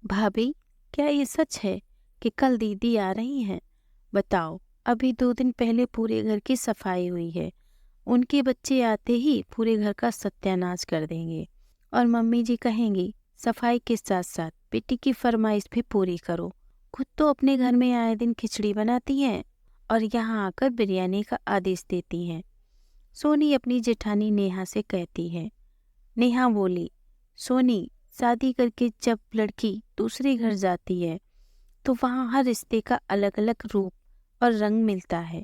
भाभी, क्या ये सच है कि कल दीदी आ रही हैं? बताओ, अभी 2 दिन पहले पूरे घर की सफाई हुई है। उनके बच्चे आते ही पूरे घर का सत्यानाश कर देंगे। और मम्मी जी कहेंगी, सफाई के साथ साथ बेटी की फरमाइश भी पूरी करो। खुद तो अपने घर में आए दिन खिचड़ी बनाती हैं और यहाँ आकर बिरयानी का आदेश देती हैं। सोनी अपनी जेठानी नेहा से कहती है। नेहा बोली, सोनी, शादी करके जब लड़की दूसरे घर जाती है तो वहाँ हर रिश्ते का अलग अलग रूप और रंग मिलता है।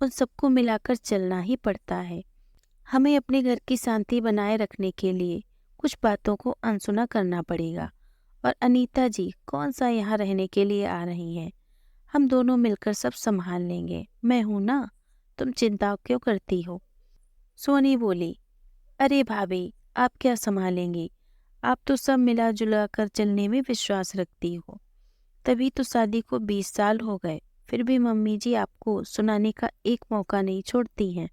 उन सबको मिलाकर चलना ही पड़ता है। हमें अपने घर की शांति बनाए रखने के लिए कुछ बातों को अनसुना करना पड़ेगा। और अनीता जी कौन सा यहाँ रहने के लिए आ रही हैं? हम दोनों मिलकर सब संभाल लेंगे। मैं हूं ना, तुम चिंता क्यों करती हो? सोनी बोली, अरे भाभी, आप क्या संभालेंगी? आप तो सब मिला जुला कर चलने में विश्वास रखती हो। तभी तो शादी को 20 साल हो गए, फिर भी मम्मी जी आपको सुनाने का एक मौका नहीं छोड़ती हैं।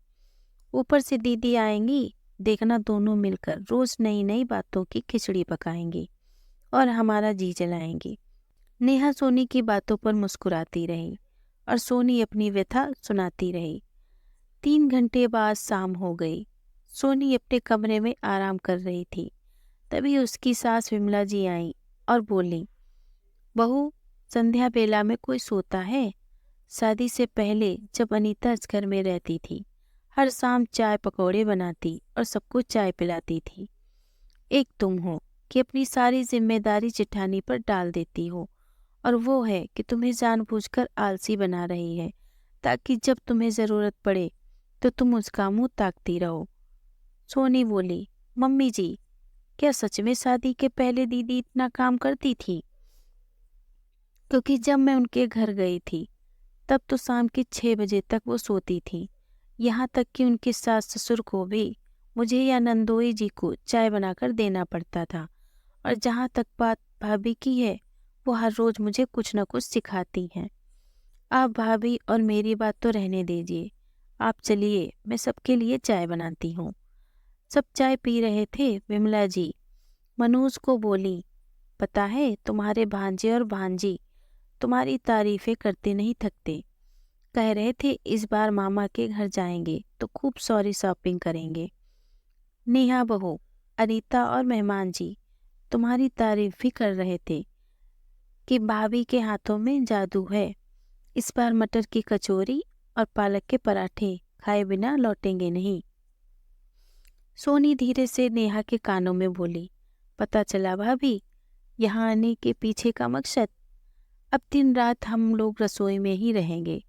ऊपर से दीदी आएंगी, देखना दोनों मिलकर रोज नई नई बातों की खिचड़ी पकाएंगी और हमारा जी जलाएंगी। नेहा सोनी की बातों पर मुस्कुराती रही और सोनी अपनी व्यथा सुनाती रही। 3 घंटे बाद शाम हो गई। सोनी अपने कमरे में आराम कर रही थी। तभी उसकी सास विमला जी आई और बोली, बहू, संध्या बेला में कोई सोता है? शादी से पहले जब अनीता इस घर में रहती थी, हर शाम चाय पकौड़े बनाती और सबको चाय पिलाती थी। एक तुम हो कि अपनी सारी जिम्मेदारी जेठानी पर डाल देती हो, और वो है कि तुम्हें जानबूझकर आलसी बना रही है ताकि जब तुम्हें जरूरत पड़े तो तुम उसका मुंह ताकती रहो। सोनी बोली, मम्मी जी, क्या सच में शादी के पहले दीदी इतना काम करती थी? क्योंकि जब मैं उनके घर गई थी तब तो शाम के 6 बजे तक वो सोती थी। यहाँ तक कि उनके सास ससुर को भी मुझे या नंदोई जी को चाय बनाकर देना पड़ता था। और जहाँ तक बात भाभी की है, वो हर रोज मुझे कुछ न कुछ सिखाती हैं। आप भाभी और मेरी बात तो रहने दीजिए। आप चलिए, मैं सबके लिए चाय बनाती हूँ। सब चाय पी रहे थे। विमला जी मनोज को बोली, पता है तुम्हारे भांजे और भांजी तुम्हारी तारीफें करते नहीं थकते। कह रहे थे इस बार मामा के घर जाएंगे तो खूब सॉरी शॉपिंग करेंगे। नेहा बहू, अनीता और मेहमान जी तुम्हारी तारीफ भी कर रहे थे कि भाभी के हाथों में जादू है। इस बार मटर की कचौरी और पालक के पराठे खाए बिना लौटेंगे नहीं। सोनी धीरे से नेहा के कानों में बोली, पता चला भाभी यहाँ आने के पीछे का मकसद? अब दिन रात हम लोग रसोई में ही रहेंगे।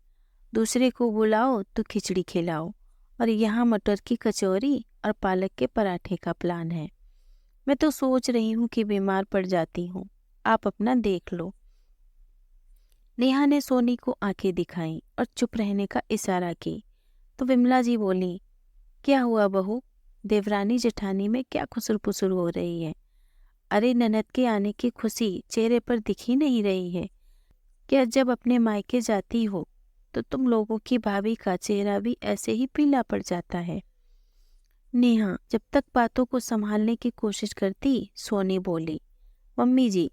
दूसरे को बुलाओ तो खिचड़ी खिलाओ, और यहाँ मटर की कचौरी और पालक के पराठे का प्लान है। मैं तो सोच रही हूँ कि बीमार पड़ जाती हूँ। आप अपना देख लो। नेहा ने सोनी को आंखें दिखाई और चुप रहने का इशारा की तो विमला जी बोली, क्या हुआ बहू? देवरानी जेठानी में क्या खुसर पुसर हो रही है? अरे ननद के आने की खुशी चेहरे पर दिख ही नहीं रही है क्या? जब अपने मायके जाती हो तो तुम लोगों की भाभी का चेहरा भी ऐसे ही पीला पड़ जाता है। नेहा जब तक बातों को संभालने की कोशिश करती, सोनी बोली, मम्मी जी,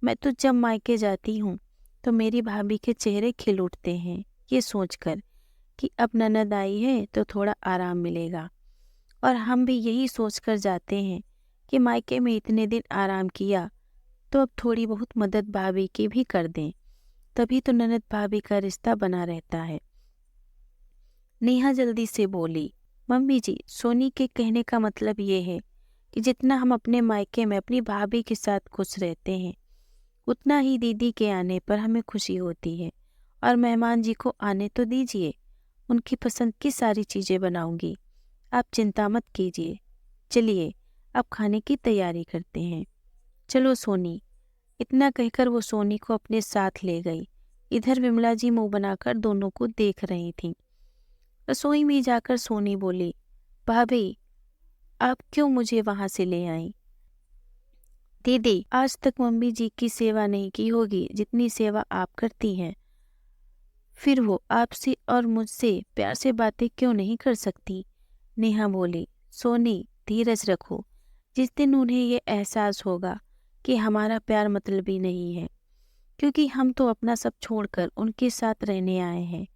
मैं तो जब मायके जाती हूँ तो मेरी भाभी के चेहरे खिल उठते हैं, ये सोचकर कि अब ननद आई है तो थोड़ा आराम मिलेगा। और हम भी यही सोचकर जाते हैं कि मायके में इतने दिन आराम किया तो अब थोड़ी बहुत मदद भाभी की भी कर दें, तभी तो ननद भाभी का रिश्ता बना रहता है। नेहा जल्दी से बोली, मम्मी जी, सोनी के कहने का मतलब ये है कि जितना हम अपने मायके में अपनी भाभी के साथ खुश रहते हैं, उतना ही दीदी के आने पर हमें खुशी होती है। और मेहमान जी को आने तो दीजिए, उनकी पसंद की सारी चीज़ें बनाऊंगी। आप चिंता मत कीजिए। चलिए, अब खाने की तैयारी करते हैं। चलो सोनी। इतना कहकर वो सोनी को अपने साथ ले गई। इधर विमला जी मुंह बनाकर दोनों को देख रही थीं। रसोई में जाकर सोनी बोली, भाभी, आप क्यों मुझे वहां से ले आई? दीदी, आज तक मम्मी जी की सेवा नहीं की होगी जितनी सेवा आप करती हैं। फिर वो आपसे और मुझसे प्यार से बातें क्यों नहीं कर सकती? नेहा बोली, सोनी, धीरज रखो। जिस दिन उन्हें ये एहसास होगा कि हमारा प्यार मतलबी नहीं है, क्योंकि हम तो अपना सब छोड़कर उनके साथ रहने आए हैं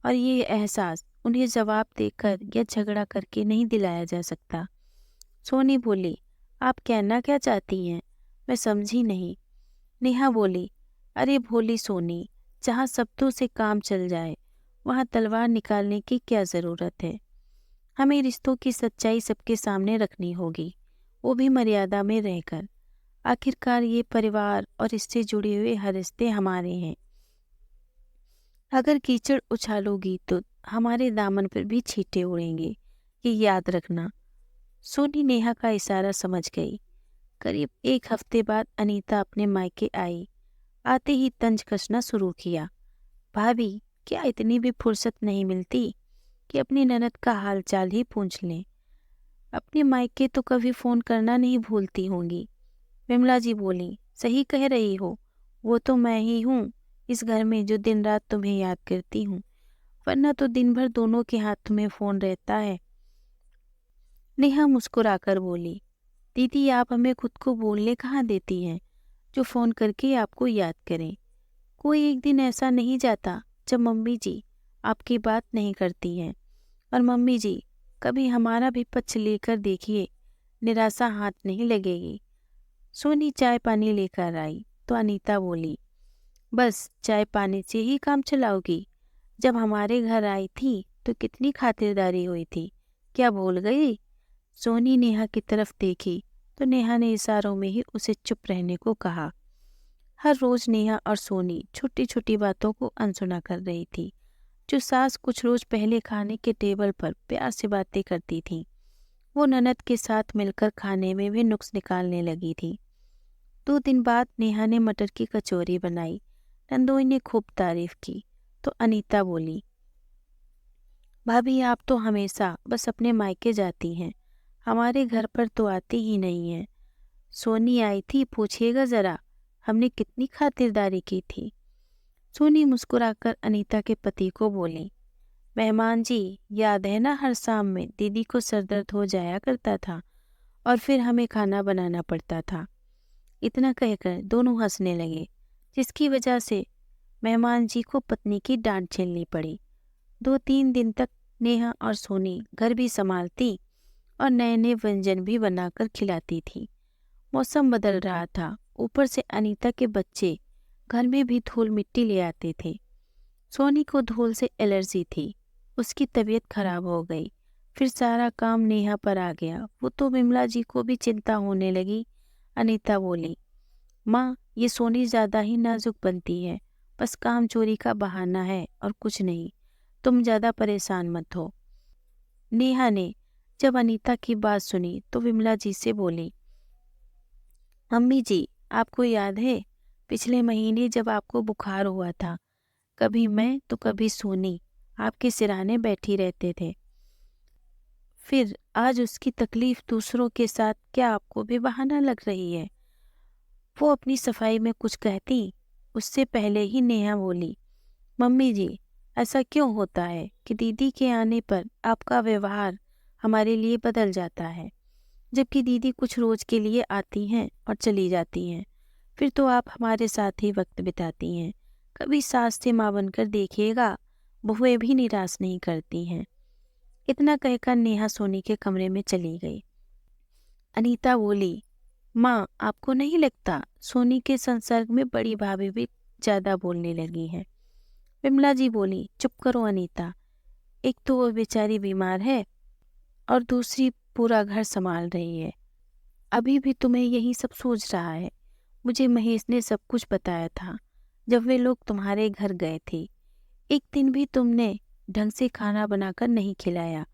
और ये एहसास उन्हें जवाब देकर या झगड़ा करके नहीं दिलाया जा सकता। सोनी बोली, आप कहना क्या चाहती हैं? मैं समझी नहीं। नेहा बोली, अरे भोली सोनी, जहाँ शब्दों से काम चल जाए वहाँ तलवार निकालने की क्या ज़रूरत है। हमें रिश्तों की सच्चाई सबके सामने रखनी होगी, वो भी मर्यादा में रहकर। आखिरकार ये परिवार और इससे जुड़े हुए हर रिश्ते हमारे हैं। अगर कीचड़ उछालोगी तो हमारे दामन पर भी छींटे उड़ेंगे, ये याद रखना। सोनी नेहा का इशारा समझ गई। करीब 1 हफ्ते बाद अनीता अपने मायके आई। आते ही तंज कसना शुरू किया। भाभी, क्या इतनी भी फुर्सत नहीं मिलती कि अपनी ननद का हाल चाल ही पूछ लें? अपने मायके तो कभी फोन करना नहीं भूलती होंगी। विमला जी बोली, सही कह रही हो, वो तो मैं ही हूँ इस घर में जो दिन रात तुम्हें याद करती हूँ, वरना तो दिन भर दोनों के हाथ में फोन रहता है। नेहा मुस्कुराकर बोली, दीदी आप हमें खुद को बोलने कहाँ देती हैं जो फोन करके आपको याद करें। कोई एक दिन ऐसा नहीं जाता जब मम्मी जी आपकी बात नहीं करती हैं। और मम्मी जी, कभी हमारा भी पक्ष लेकर देखिए, निराशा हाथ नहीं लगेगी। सोनी चाय पानी लेकर आई तो अनीता बोली, बस चाय पानी से ही काम चलाओगी? जब हमारे घर आई थी तो कितनी खातिरदारी हुई थी, क्या भूल गई? सोनी नेहा की तरफ देखी तो नेहा ने इशारों में ही उसे चुप रहने को कहा। हर रोज नेहा और सोनी छोटी छोटी बातों को अनसुना कर रही थी। जो सास कुछ रोज पहले खाने के टेबल पर प्यार से बातें करती थी, वो ननद के साथ मिलकर खाने में भी नुक्स निकालने लगी थी। 2 दिन बाद नेहा ने मटर की कचौरी बनाई। नंदोई ने खूब तारीफ की तो अनीता बोली, भाभी आप तो हमेशा बस अपने मायके जाती हैं, हमारे घर पर तो आती ही नहीं है। सोनी आई थी, पूछिएगा जरा हमने कितनी खातिरदारी की थी। सोनी मुस्कुराकर अनीता के पति को बोली, मेहमान जी, याद है ना हर शाम में दीदी को सरदर्द हो जाया करता था और फिर हमें खाना बनाना पड़ता था। इतना कहकर दोनों हंसने लगे, जिसकी वजह से मेहमान जी को पत्नी की डांट झेलनी पड़ी। 2-3 दिन तक नेहा और सोनी घर भी संभालती और नए नए व्यंजन भी बनाकर खिलाती थी। मौसम बदल रहा था, ऊपर से अनीता के बच्चे घर में भी धूल मिट्टी ले आते थे। सोनी को धूल से एलर्जी थी, उसकी तबीयत खराब हो गई। फिर सारा काम नेहा पर आ गया, वो तो विमला जी को भी चिंता होने लगी। अनीता बोली, माँ ये सोनी ज़्यादा ही नाजुक बनती है, बस काम चोरी का बहाना है और कुछ नहीं, तुम ज़्यादा परेशान मत हो। नेहा ने जब अनीता की बात सुनी तो विमला जी से बोली, मम्मी जी आपको याद है पिछले महीने जब आपको बुखार हुआ था, कभी मैं तो कभी सोनी आपके सिरहाने बैठी रहते थे। फिर आज उसकी तकलीफ दूसरों के साथ क्या आपको भी बहाना लग रही है? वो अपनी सफाई में कुछ कहती उससे पहले ही नेहा बोली, मम्मी जी ऐसा क्यों होता है कि दीदी के आने पर आपका व्यवहार हमारे लिए बदल जाता है, जबकि दीदी कुछ रोज के लिए आती हैं और चली जाती हैं, फिर तो आप हमारे साथ ही वक्त बिताती हैं। कभी सास से माँ बनकर देखिएगा, बहुएं भी निराश नहीं करती हैं। इतना कहकर नेहा सोनी के कमरे में चली गई। अनीता बोली, माँ आपको नहीं लगता सोनी के संसर्ग में बड़ी भाभी भी ज्यादा बोलने लगी है? विमला जी बोली, चुप करो अनीता, एक तो वो बेचारी बीमार है और दूसरी पूरा घर संभाल रही है। अभी भी तुम्हें यही सब सोच रहा है। मुझे महेश ने सब कुछ बताया था जब वे लोग तुम्हारे घर गए थे। एक दिन भी तुमने ढंग से खाना बनाकर नहीं खिलाया,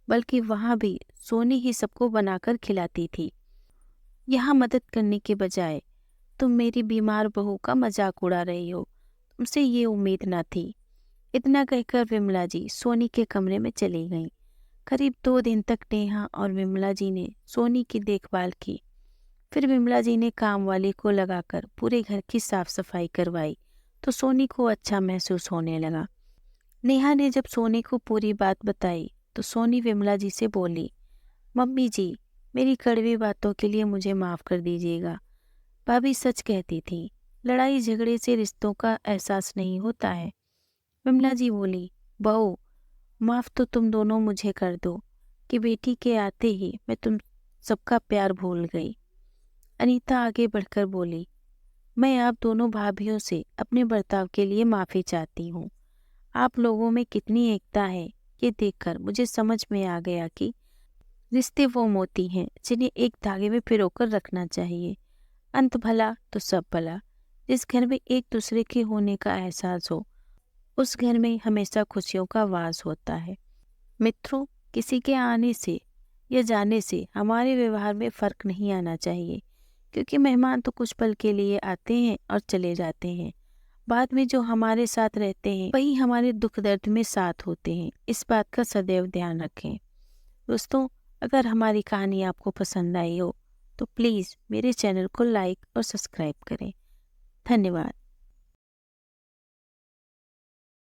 बल्कि वहाँ भी सोनी ही सबको बनाकर खिलाती थी। यहाँ मदद करने के बजाय तुम मेरी बीमार बहू का मजाक उड़ा रही हो, तुमसे ये उम्मीद ना थी। इतना कहकर विमला जी सोनी के कमरे में चली गईं। करीब 2 दिन तक नेहा और विमला जी ने सोनी की देखभाल की। फिर विमला जी ने काम वाली को लगाकर पूरे घर की साफ सफाई करवाई तो सोनी को अच्छा महसूस होने लगा। नेहा ने जब सोनी को पूरी बात बताई तो सोनी विमला जी से बोली, मम्मी जी मेरी कड़वी बातों के लिए मुझे माफ़ कर दीजिएगा। भाभी सच कहती थी, लड़ाई झगड़े से रिश्तों का एहसास नहीं होता है। विमला जी बोली, बहू माफ तो तुम दोनों मुझे कर दो कि बेटी के आते ही मैं तुम सबका प्यार भूल गई। अनीता आगे बढ़कर बोली, मैं आप दोनों भाभियों से अपने बर्ताव के लिए माफ़ी चाहती हूँ। आप लोगों में कितनी एकता है ये देखकर मुझे समझ में आ गया कि रिश्ते वो मोती हैं जिन्हें एक धागे में पिरोकर रखना चाहिए। अंत भला तो सब भला। जिस घर में एक दूसरे के होने का एहसास हो, उस घर में हमेशा खुशियों का वास होता है। मित्रों, किसी के आने से या जाने से हमारे व्यवहार में फ़र्क नहीं आना चाहिए, क्योंकि मेहमान तो कुछ पल के लिए आते हैं और चले जाते हैं। बाद में जो हमारे साथ रहते हैं वही हमारे दुख दर्द में साथ होते हैं। इस बात का सदैव ध्यान रखें। दोस्तों, अगर हमारी कहानी आपको पसंद आई हो तो प्लीज़ मेरे चैनल को लाइक और सब्सक्राइब करें। धन्यवाद।